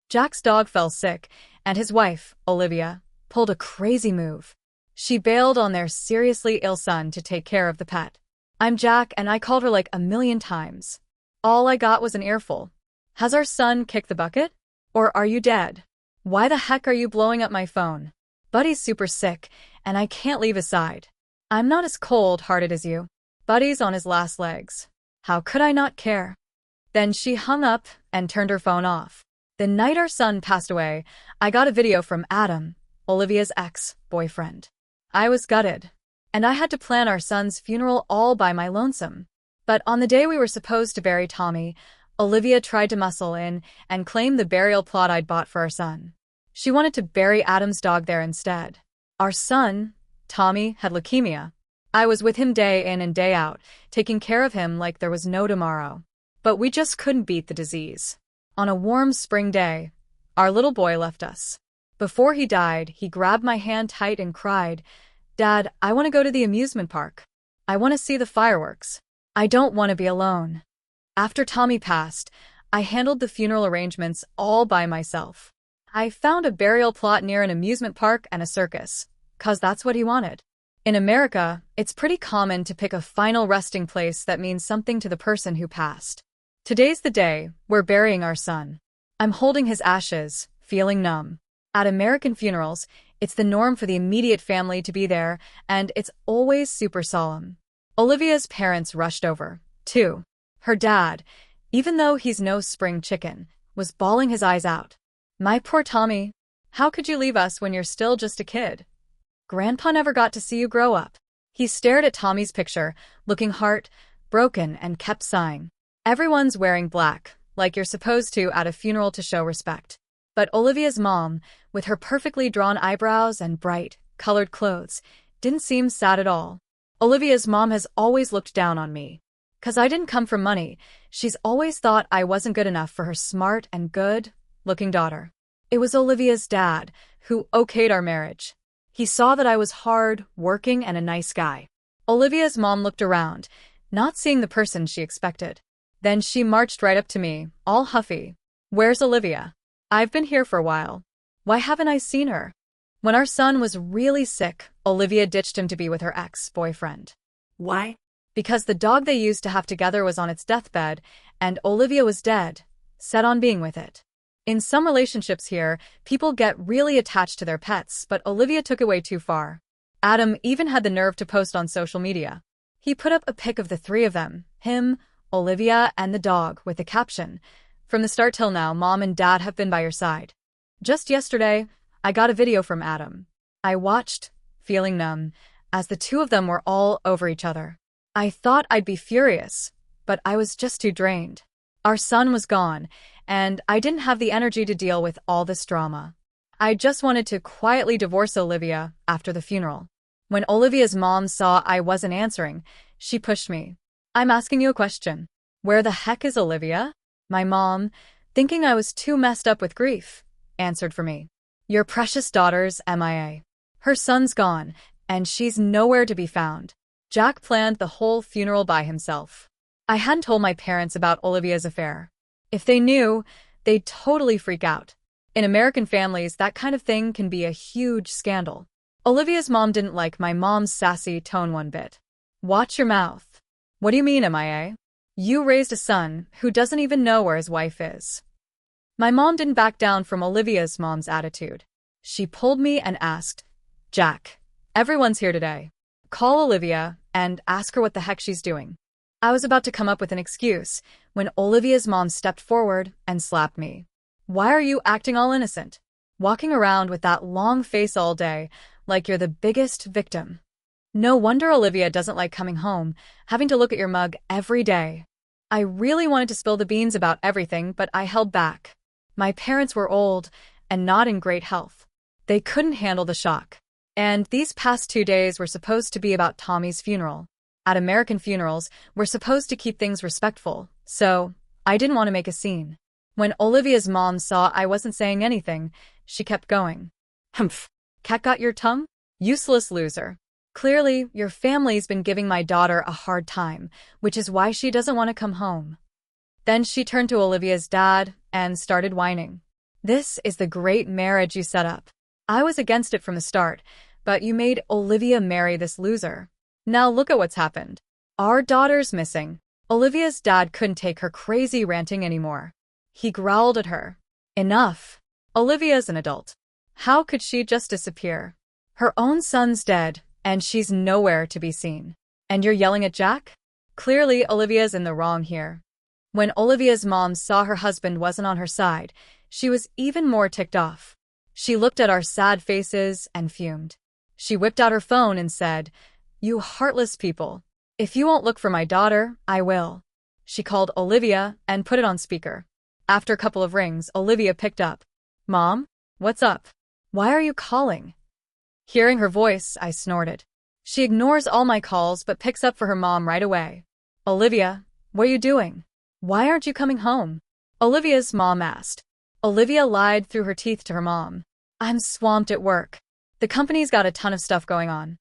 Jack's dog fell sick, and his wife, Olivia, pulled a crazy move. She bailed on their seriously ill son to take care of the pet. I'm Jack, and I called her like a million times. All I got was an earful. Has our son kicked the bucket? Or are you dead? Why the heck are you blowing up my phone? Buddy's super sick, and I can't leave his side. I'm not as cold-hearted as you. Buddy's on his last legs. How could I not care? Then she hung up and turned her phone off. The night our son passed away, I got a video from Adam, Olivia's ex-boyfriend. I was gutted, and I had to plan our son's funeral all by my lonesome. But on the day we were supposed to bury Tommy, Olivia tried to muscle in and claim the burial plot I'd bought for our son. She wanted to bury Adam's dog there instead. Our son, Tommy, had leukemia. I was with him day in and day out, taking care of him like there was no tomorrow. But we just couldn't beat the disease. On a warm spring day, our little boy left us. Before he died, he grabbed my hand tight and cried, "Dad, I want to go to the amusement park. I want to see the fireworks. I don't want to be alone." After Tommy passed, I handled the funeral arrangements all by myself. I found a burial plot near an amusement park and a circus, 'cause that's what he wanted. In America, it's pretty common to pick a final resting place that means something to the person who passed. Today's the day we're burying our son. I'm holding his ashes, feeling numb. At American funerals, it's the norm for the immediate family to be there, and it's always super solemn. Olivia's parents rushed over, too. Her dad, even though he's no spring chicken, was bawling his eyes out. My poor Tommy, how could you leave us when you're still just a kid? Grandpa never got to see you grow up. He stared at Tommy's picture, looking heart-broken, and kept sighing. Everyone's wearing black, like you're supposed to at a funeral to show respect. But Olivia's mom, with her perfectly drawn eyebrows and bright, colored clothes, didn't seem sad at all. Olivia's mom has always looked down on me. 'Cause I didn't come from money, she's always thought I wasn't good enough for her smart and good-looking daughter. It was Olivia's dad who okayed our marriage. He saw that I was hard, working, and a nice guy. Olivia's mom looked around, not seeing the person she expected. Then she marched right up to me, all huffy. "Where's Olivia? I've been here for a while. Why haven't I seen her?" When our son was really sick, Olivia ditched him to be with her ex-boyfriend. Why? Because the dog they used to have together was on its deathbed, and Olivia was dead, set on being with it. In some relationships here, people get really attached to their pets, but Olivia took it way too far. Adam even had the nerve to post on social media. He put up a pic of the three of them, him, Olivia, and the dog, with the caption, "From the start till now, Mom and Dad have been by your side." Just yesterday, I got a video from Adam. I watched, feeling numb, as the two of them were all over each other. I thought I'd be furious, but I was just too drained. Our son was gone, and I didn't have the energy to deal with all this drama. I just wanted to quietly divorce Olivia after the funeral. When Olivia's mom saw I wasn't answering, she pushed me. "I'm asking you a question. Where the heck is Olivia?" My mom, thinking I was too messed up with grief, answered for me. "Your precious daughter's MIA. Her son's gone, and she's nowhere to be found." Jack planned the whole funeral by himself. I hadn't told my parents about Olivia's affair. If they knew, they'd totally freak out. In American families, that kind of thing can be a huge scandal. Olivia's mom didn't like my mom's sassy tone one bit. "Watch your mouth. What do you mean, MIA? You raised a son who doesn't even know where his wife is." My mom didn't back down from Olivia's mom's attitude. She pulled me and asked, "Jack, everyone's here today. Call Olivia and ask her what the heck she's doing." I was about to come up with an excuse when Olivia's mom stepped forward and slapped me. "Why are you acting all innocent? Walking around with that long face all day, like you're the biggest victim. No wonder Olivia doesn't like coming home, having to look at your mug every day." I really wanted to spill the beans about everything, but I held back. My parents were old and not in great health. They couldn't handle the shock. And these past 2 days were supposed to be about Tommy's funeral. At American funerals, we're supposed to keep things respectful, so I didn't want to make a scene. When Olivia's mom saw I wasn't saying anything, she kept going. "Humph. Cat got your tongue? Useless loser. Clearly, your family's been giving my daughter a hard time, which is why she doesn't want to come home." Then she turned to Olivia's dad and started whining. This is the great marriage you set up. I was against it from the start, but you made Olivia marry this loser. Now look at what's happened. Our daughter's missing. Olivia's dad couldn't take her crazy ranting anymore. He growled at her. Enough. Olivia's an adult. How could she just disappear? Her own son's dead, and she's nowhere to be seen. And you're yelling at Jack? Clearly, Olivia's in the wrong here. When Olivia's mom saw her husband wasn't on her side, she was even more ticked off. She looked at our sad faces and fumed. She whipped out her phone and said, "You heartless people. If you won't look for my daughter, I will." She called Olivia and put it on speaker. After a couple of rings, Olivia picked up. "Mom? What's up? Why are you calling?" Hearing her voice, I snorted. She ignores all my calls but picks up for her mom right away. "Olivia, what are you doing? Why aren't you coming home?" Olivia's mom asked. Olivia lied through her teeth to her mom. "I'm swamped at work. The company's got a ton of stuff going on."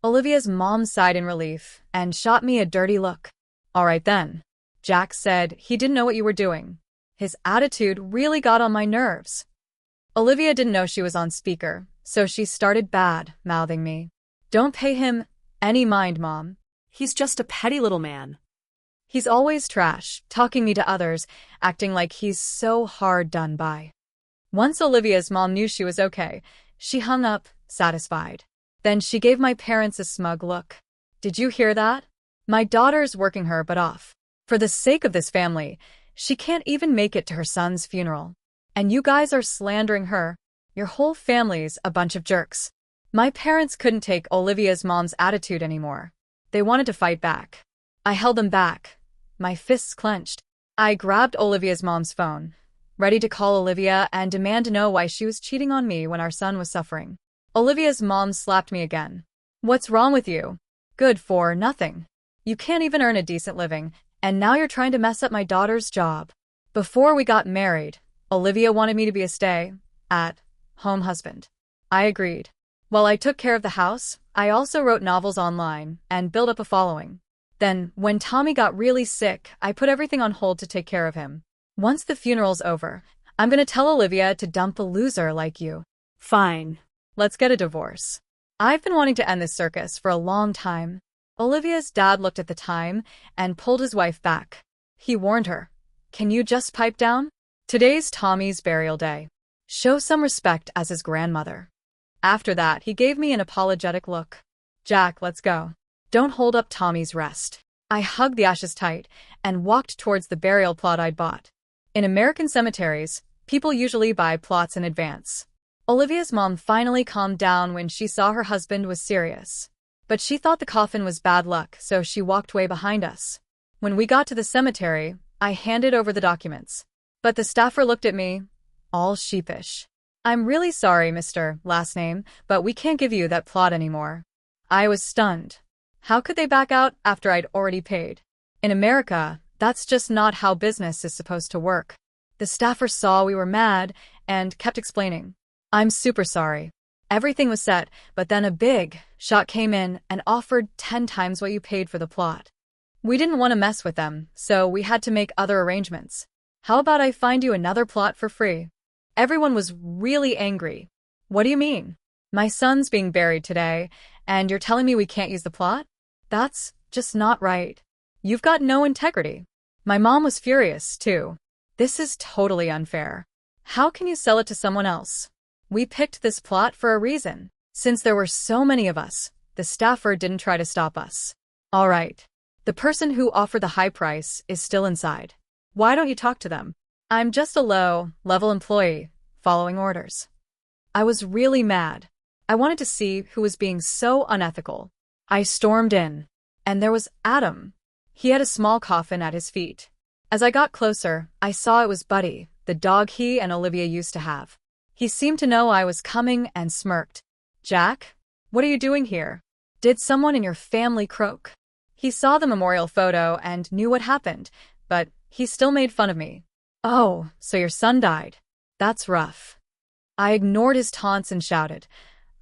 Olivia's mom sighed in relief and shot me a dirty look. "All right then." Jack said he didn't know what you were doing. His attitude really got on my nerves. Olivia didn't know she was on speaker, so she started bad-mouthing me. "Don't pay him any mind, Mom. He's just a petty little man. He's always trash, talking me to others, acting like he's so hard done by." Once Olivia's mom knew she was okay, she hung up, satisfied. Then she gave my parents a smug look. "Did you hear that? My daughter's working her butt off. For the sake of this family, she can't even make it to her son's funeral. And you guys are slandering her. Your whole family's a bunch of jerks." My parents couldn't take Olivia's mom's attitude anymore. They wanted to fight back. I held them back. My fists clenched. I grabbed Olivia's mom's phone, ready to call Olivia and demand to know why she was cheating on me when our son was suffering. Olivia's mom slapped me again. "What's wrong with you? Good for nothing. You can't even earn a decent living, and now you're trying to mess up my daughter's job." Before we got married, Olivia wanted me to be a stay-at-home husband. I agreed. While I took care of the house, I also wrote novels online and built up a following. Then, when Tommy got really sick, I put everything on hold to take care of him. Once the funeral's over, I'm gonna tell Olivia to dump a loser like you. Fine. Let's get a divorce. I've been wanting to end this circus for a long time. Olivia's dad looked at the time and pulled his wife back. He warned her, "Can you just pipe down? Today's Tommy's burial day. Show some respect as his grandmother." After that, he gave me an apologetic look. "Jack, let's go. Don't hold up Tommy's rest." I hugged the ashes tight and walked towards the burial plot I'd bought. In American cemeteries, people usually buy plots in advance. Olivia's mom finally calmed down when she saw her husband was serious. But she thought the coffin was bad luck, so she walked way behind us. When we got to the cemetery, I handed over the documents. But the staffer looked at me, all sheepish. "I'm really sorry, Mr. Last Name, but we can't give you that plot anymore." I was stunned. How could they back out after I'd already paid? In America, that's just not how business is supposed to work. The staffer saw we were mad and kept explaining. "I'm super sorry. Everything was set, but then a big shot came in and offered 10 times what you paid for the plot. We didn't want to mess with them, so we had to make other arrangements. How about I find you another plot for free?" Everyone was really angry. "What do you mean? My son's being buried today, and you're telling me we can't use the plot? That's just not right. You've got no integrity." My mom was furious, too. "This is totally unfair. How can you sell it to someone else? We picked this plot for a reason. Since there were so many of us, the staffer didn't try to stop us." "All right. The person who offered the high price is still inside. Why don't you talk to them? I'm just a low-level employee, following orders." I was really mad. I wanted to see who was being so unethical. I stormed in, and there was Adam. He had a small coffin at his feet. As I got closer, I saw it was Buddy, the dog he and Olivia used to have. He seemed to know I was coming and smirked. "Jack, what are you doing here? Did someone in your family croak?" He saw the memorial photo and knew what happened, but he still made fun of me. "Oh, so your son died. That's rough." I ignored his taunts and shouted,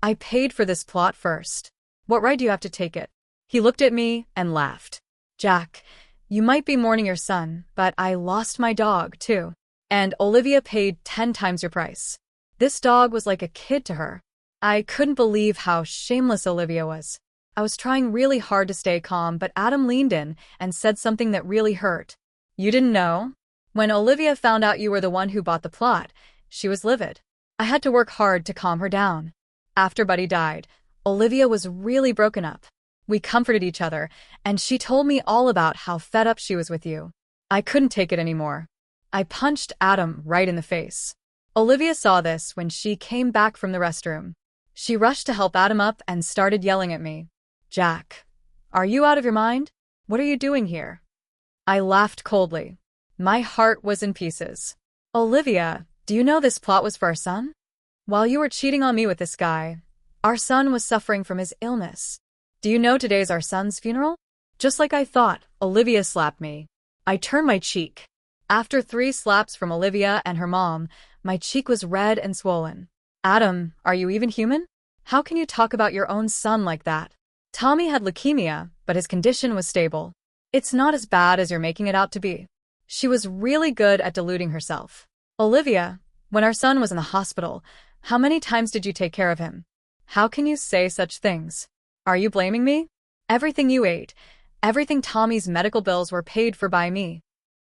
"I paid for this plot first. What right do you have to take it?" He looked at me and laughed. "Jack, you might be mourning your son, but I lost my dog, too. and Olivia paid 10 times your price. This dog was like a kid to her. I couldn't believe how shameless Olivia was. I was trying really hard to stay calm, but Adam leaned in and said something that really hurt. You didn't know? When Olivia found out you were the one who bought the plot, she was livid. I had to work hard to calm her down. After Buddy died, Olivia was really broken up. We comforted each other, and she told me all about how fed up she was with you. I couldn't take it anymore. I punched Adam right in the face. Olivia saw this when she came back from the restroom. She rushed to help Adam up and started yelling at me. Jack, are you out of your mind? What are you doing here? I laughed coldly. My heart was in pieces. Olivia, do you know this plot was for our son? While you were cheating on me with this guy, our son was suffering from his illness. Do you know today's our son's funeral? Just like I thought, Olivia slapped me. I turned my cheek. After 3 slaps from Olivia and her mom, my cheek was red and swollen. Adam, are you even human? How can you talk about your own son like that? Tommy had leukemia, but his condition was stable. It's not as bad as you're making it out to be. She was really good at deluding herself. Olivia, when our son was in the hospital, how many times did you take care of him? How can you say such things? Are you blaming me? Everything you ate, everything Tommy's medical bills were paid for by me.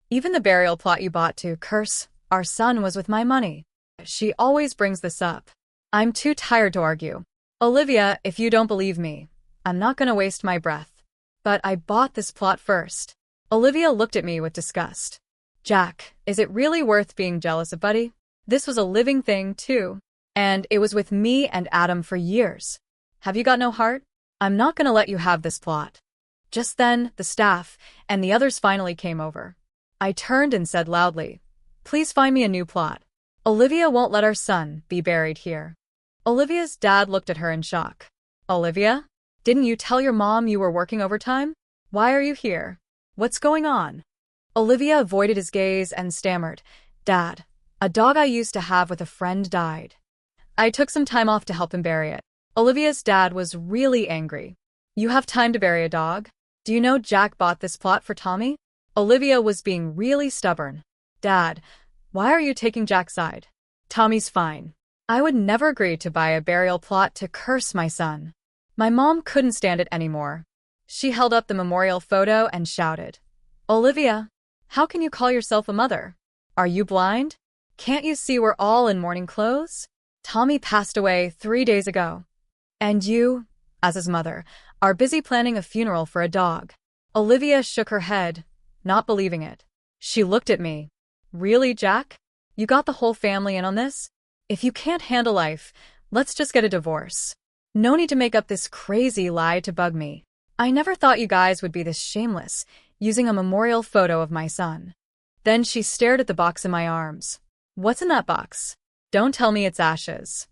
Even the burial plot you bought to curse our son was with my money. She always brings this up. I'm too tired to argue. Olivia, if you don't believe me, I'm not going to waste my breath. But I bought this plot first. Olivia looked at me with disgust. Jack, is it really worth being jealous of Buddy? This was a living thing, too. And it was with me and Adam for years. Have you got no heart? I'm not going to let you have this plot. Just then, the staff and the others finally came over. I turned and said loudly, please find me a new plot. Olivia won't let our son be buried here. Olivia's dad looked at her in shock. Olivia? Didn't you tell your mom you were working overtime? Why are you here? What's going on? Olivia avoided his gaze and stammered, Dad, a dog I used to have with a friend died. I took some time off to help him bury it. Olivia's dad was really angry. You have time to bury a dog? Do you know Jack bought this plot for Tommy? Olivia was being really stubborn. Dad, why are you taking Jack's side? Tommy's fine. I would never agree to buy a burial plot to curse my son. My mom couldn't stand it anymore. She held up the memorial photo and shouted, Olivia, how can you call yourself a mother? Are you blind? Can't you see we're all in mourning clothes? Tommy passed away 3 days ago. And you, as his mother, are busy planning a funeral for a dog. Olivia shook her head, not believing it. She looked at me. Really, Jack? You got the whole family in on this? If you can't handle life, let's just get a divorce. No need to make up this crazy lie to bug me. I never thought you guys would be this shameless, using a memorial photo of my son. Then she stared at the box in my arms. What's in that box? Don't tell me it's ashes.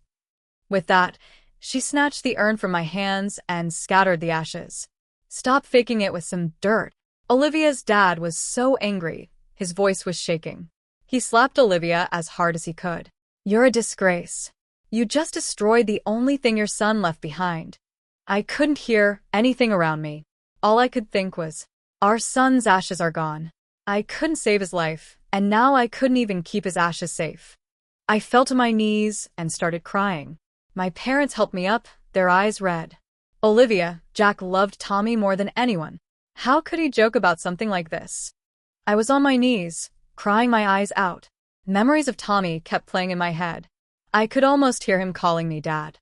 With that, she snatched the urn from my hands and scattered the ashes. Stop faking it with some dirt. Olivia's dad was so angry, his voice was shaking. He slapped Olivia as hard as he could. You're a disgrace. You just destroyed the only thing your son left behind. I couldn't hear anything around me. All I could think was, our son's ashes are gone. I couldn't save his life, and now I couldn't even keep his ashes safe. I fell to my knees and started crying. My parents helped me up, their eyes red. Olivia, Jack loved Tommy more than anyone. How could he joke about something like this? I was on my knees, crying my eyes out. Memories of Tommy kept playing in my head. I could almost hear him calling me Dad.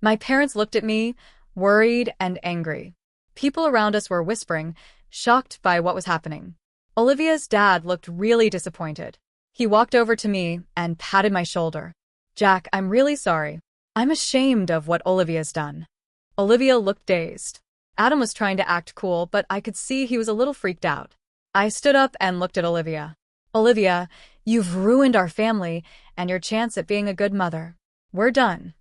My parents looked at me, worried and angry. People around us were whispering, shocked by what was happening. Olivia's dad looked really disappointed. He walked over to me and patted my shoulder. Jack, I'm really sorry. I'm ashamed of what Olivia's done. Olivia looked dazed. Adam was trying to act cool, but I could see he was a little freaked out. I stood up and looked at Olivia. Olivia, you've ruined our family and your chance at being a good mother. We're done.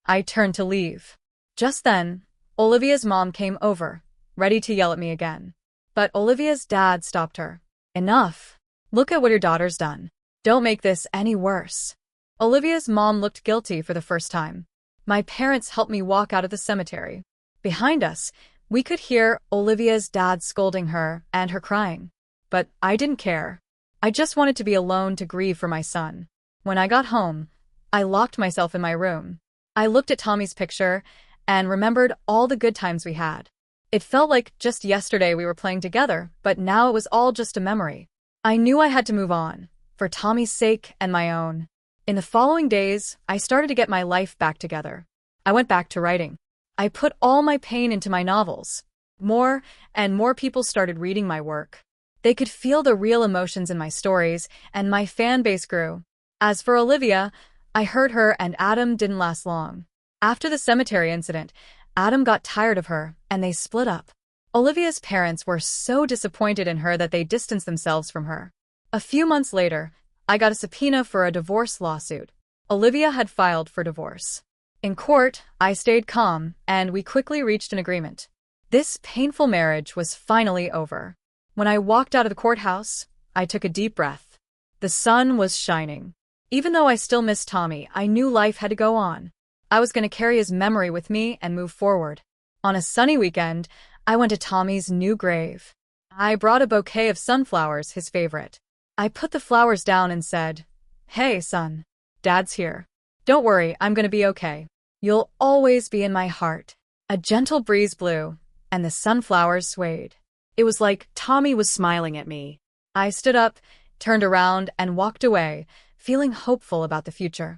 I turned to leave. Just then, Olivia's mom came over, ready to yell at me again. But Olivia's dad stopped her. Enough. Look at what your daughter's done. Don't make this any worse. Olivia's mom looked guilty for the first time. My parents helped me walk out of the cemetery. Behind us, we could hear Olivia's dad scolding her and her crying. But I didn't care. I just wanted to be alone to grieve for my son. When I got home, I locked myself in my room. I looked at Tommy's picture and remembered all the good times we had. It felt like just yesterday we were playing together, but now it was all just a memory. I knew I had to move on, for Tommy's sake and my own. In the following days, I started to get my life back together. I went back to writing. I put all my pain into my novels. More and more people started reading my work. They could feel the real emotions in my stories, and my fan base grew. As for Olivia, I heard her and Adam didn't last long. After the cemetery incident, Adam got tired of her, and they split up. Olivia's parents were so disappointed in her that they distanced themselves from her. A few months later, I got a subpoena for a divorce lawsuit. Olivia had filed for divorce. In court, I stayed calm, and we quickly reached an agreement. This painful marriage was finally over. When I walked out of the courthouse, I took a deep breath. The sun was shining. Even though I still missed Tommy, I knew life had to go on. I was going to carry his memory with me and move forward. On a sunny weekend, I went to Tommy's new grave. I brought a bouquet of sunflowers, his favorite. I put the flowers down and said, "Hey, son. Dad's here. Don't worry, I'm going to be okay. You'll always be in my heart." A gentle breeze blew, and the sunflowers swayed. It was like Tommy was smiling at me. I stood up, turned around, and walked away, feeling hopeful about the future.